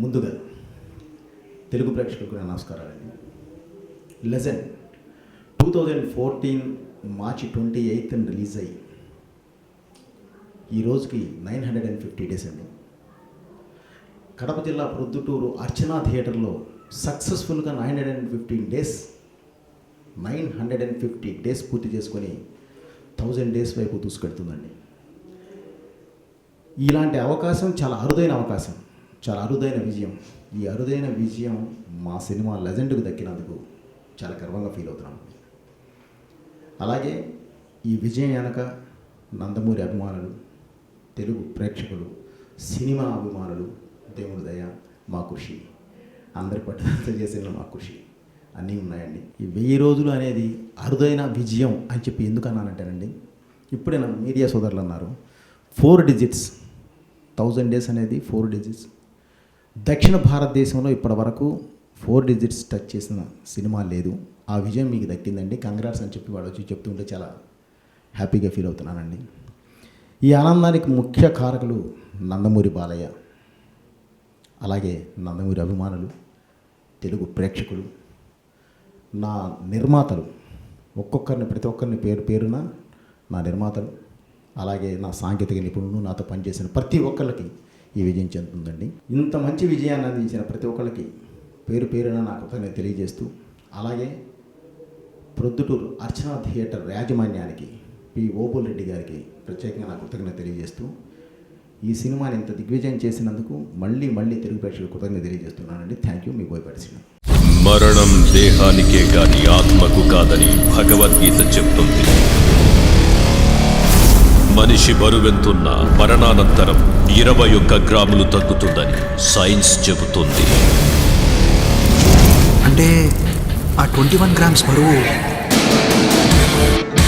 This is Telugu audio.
ముందుగా తెలుగు ప్రేక్షకులకు నమస్కారాలండి. లెజెండ్ 2014 మార్చి 28న రిలీజ్ అయ్యి ఈ రోజుకి 950 డేస్ అండి. కడప జిల్లా ప్రొద్దుటూరు అర్చనా థియేటర్లో సక్సెస్ఫుల్గా 950 డేస్ పూర్తి చేసుకొని 1000 డేస్ వైపు దూసుకెడుతుందండి. ఇలాంటి అవకాశం చాలా అరుదైన అవకాశం, చాలా అరుదైన విజయం. ఈ అరుదైన విజయం మా సినిమా లెజెండ్కు దక్కినందుకు చాలా గర్వంగా ఫీల్ అవుతున్నాం. అలాగే ఈ విజయం వెనక నందమూరి అభిమానులు, తెలుగు ప్రేక్షకులు, సినిమా అభిమానులు, దేవుడి దయ, మా కృషి, అందరి పట్టుదలతో చేసిన మా కృషి అన్నీ ఉన్నాయండి. ఈ 1000 రోజులు అనేది అరుదైన విజయం అని చెప్పి ఎందుకు అన్నానంటేనండి, ఇప్పుడే నా మీడియా సోదరులు అన్నారు 4 డిజిట్స్, 1000 డేస్ అనేది 4 డిజిట్స్. దక్షిణ భారతదేశంలో ఇప్పటి వరకు 4 డిజిట్స్ టచ్ చేసిన సినిమా లేదు. ఆ విజయం మీకు దక్కిందండి, కంగ్రాట్స్ అని చెప్పి వాడు వచ్చి చెప్తుంటే చాలా హ్యాపీగా ఫీల్ అవుతున్నానండి. ఈ ఆనందానికి ముఖ్య కారకులు నందమూరి బాలయ్య, అలాగే నందమూరి అభిమానులు, తెలుగు ప్రేక్షకులు, నా నిర్మాతలు, ప్రతి ఒక్కరిని పేరున నా నిర్మాతలు, అలాగే నా సాంకేతిక నిపుణులు, నాతో పనిచేసిన ప్రతి ఒక్కరికి ఈ విజయం చెందుతుందండి. ఇంత మంచి విజయాన్ని అందించిన ప్రతి ఒక్కరికి పేరున నా కృతజ్ఞత తెలియజేస్తూ, అలాగే ప్రొద్దుటూరు అర్చనా థియేటర్ యాజమాన్యానికి, పి ఓబుల్ రెడ్డి గారికి ప్రత్యేకంగా నా కృతజ్ఞత తెలియజేస్తూ, ఈ సినిమాని ఇంత దిగ్విజయం చేసినందుకు మళ్ళీ తెలుగు ప్రేక్షకులకు కృతజ్ఞత తెలియజేస్తున్నానండి. Thank you. మీ బోయపాటి శ్రీను. మరణం దేహానికే గాని ఆత్మకు కాదని భగవద్గీత చెప్తుంది. మనిషి బరువెంతున్న మరణానంతరం 21 గ్రాములు తగ్గుతుందని సైన్స్ చెబుతుంది. అంటే ఆ 21 గ్రామ్స్ బరువు